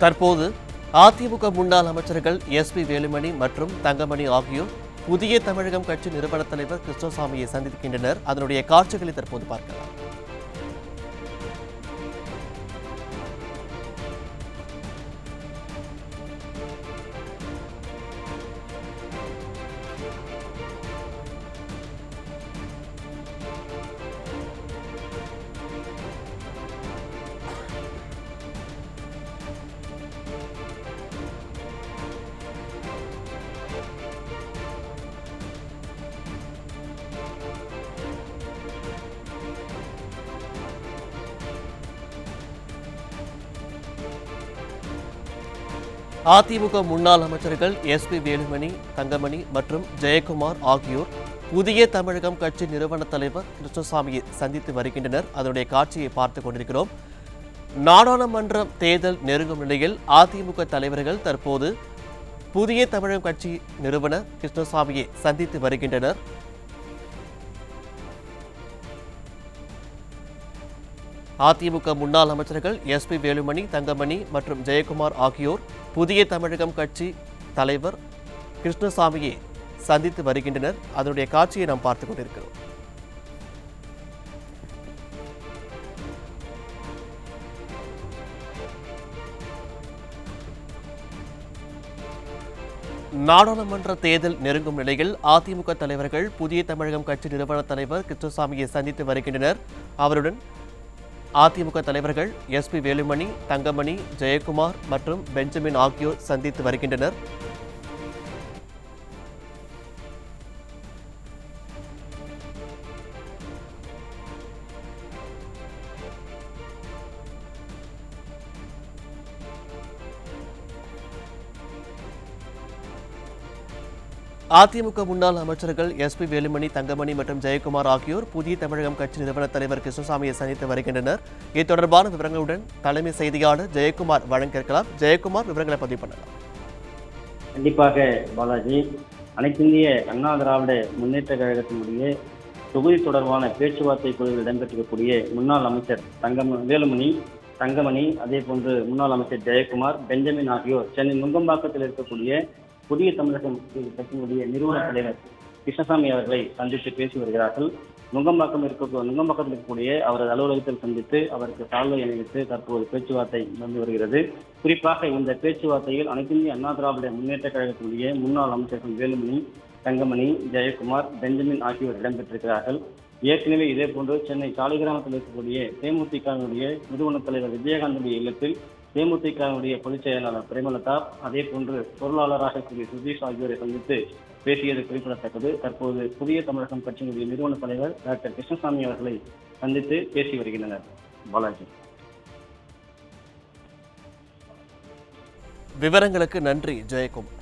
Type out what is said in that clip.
தற்போது அதிமுக முன்னாள் அமைச்சர்கள் எஸ்பி வேலுமணி மற்றும் தங்கமணி ஆகியோர் புதிய தமிழகம் கட்சி நிறுவன தலைவர் கிருஷ்ணசாமியை சந்திக்கின்றனர். அதனுடைய காட்சிகளை தற்போது பார்க்கலாம். அதிமுக முன்னாள் அமைச்சர்கள் எஸ்பி வேலுமணி, தங்கமணி மற்றும் ஜெயக்குமார் ஆகியோர் புதிய தமிழகம் கட்சி நிறுவன தலைவர் கிருஷ்ணசாமியை சந்தித்து வருகின்றனர். அதனுடைய காட்சியை பார்த்துக் கொண்டிருக்கிறோம். நாடாளுமன்ற தேர்தல் நெருங்கும் நிலையில் அதிமுக தலைவர்கள் தற்போது புதிய தமிழகம் கட்சி நிறுவன கிருஷ்ணசாமியை சந்தித்து வருகின்றனர். அதிமுக முன்னாள் அமைச்சர்கள் எஸ்பி வேலுமணி, தங்கமணி மற்றும் ஜெயக்குமார் ஆகியோர் புதிய தமிழகம் கட்சி தலைவர் கிருஷ்ணசாமியை சந்தித்து வருகின்றனர். அதனுடைய காட்சியை நாம் பார்த்துக் கொண்டிருக்கிறோம். நாடாளுமன்ற தேர்தல் நெருங்கும் நிலையில் அதிமுக தலைவர்கள் புதிய தமிழகம் கட்சி நிறுவன தலைவர் கிருஷ்ணசாமியை சந்தித்து வருகின்றனர். அவருடன் அதிமுக தலைவர்கள் எஸ்பி வேலுமணி, தங்கமணி, ஜெயக்குமார் மற்றும் பெஞ்சமின் ஆகியோர் சந்தித்து வருகின்றனர். அதிமுக முன்னாள் அமைச்சர்கள் எஸ்பி வேலுமணி, தங்கமணி மற்றும் ஜெயக்குமார் ஆகியோர் புதிய தமிழகம் கட்சி நிறுவன தலைவர் கிருஷ்ணசாமியை சந்தித்து வருகின்றனர். இது தொடர்பான விவரங்களுடன் தலைமை செய்தியாளர் ஜெயக்குமார் வழங்க இருக்கலாம். ஜெயக்குமார், விவரங்களை பதிவு பண்ணலாம். கண்டிப்பாக பாலாஜி, அனைத்திந்திய அண்ணா திராவிட முன்னேற்ற கழகத்தினுடைய தொகுதி தொடர்பான பேச்சுவார்த்தை குழுவில் இடம்பெற்றிருக்கக்கூடிய முன்னாள் அமைச்சர் வேலுமணி, தங்கமணி, அதே போன்று முன்னாள் அமைச்சர் ஜெயக்குமார், பெஞ்சமின் ஆகியோர் சென்னை நுங்கம்பாக்கத்தில் இருக்கக்கூடிய புதிய தமிழகம் கட்சியினுடைய நிறுவன தலைவர் கிருஷ்ணசாமி அவர்களை சந்தித்து பேசி வருகிறார்கள். நுங்கம்பாக்கத்தில் இருக்கக்கூடிய அவரது அலுவலகத்தில் சந்தித்து அவருக்கு சால்வை அணிவித்து தற்போது பேச்சுவார்த்தை நடந்து வருகிறது. குறிப்பாக இந்த பேச்சுவார்த்தையில் அனைத்திந்திய அண்ணா திராவிட முன்னேற்ற கழகத்தினுடைய முன்னாள் அமைச்சர்கள் வேலுமணி, தங்கமணி, ஜெயக்குமார், பெஞ்சமின் ஆகியோர் இடம்பெற்றிருக்கிறார்கள். ஏற்கனவே இதே போன்று சென்னை சாலிகிராமத்தில் இருக்கக்கூடிய தேமுதிகவினுடைய நிறுவன தலைவர் விஜயகாந்தனுடைய இல்லத்தில் தேமுதிகவினுடைய பொதுச் செயலாளர் பிரேமலதா, அதே போன்று பொருளாளராக இருக்கக்கூடிய சுதீஷ் ஆகியோரை சந்தித்து பேசியது குறிப்பிடத்தக்கது. தற்போது புதிய தமிழகம் கட்சியினுடைய நிறுவன தலைவர் டாக்டர் கிருஷ்ணசாமி அவர்களை சந்தித்து பேசி வருகின்றனர். பாலாஜி, விவரங்களுக்கு நன்றி ஜெயக்குமார்.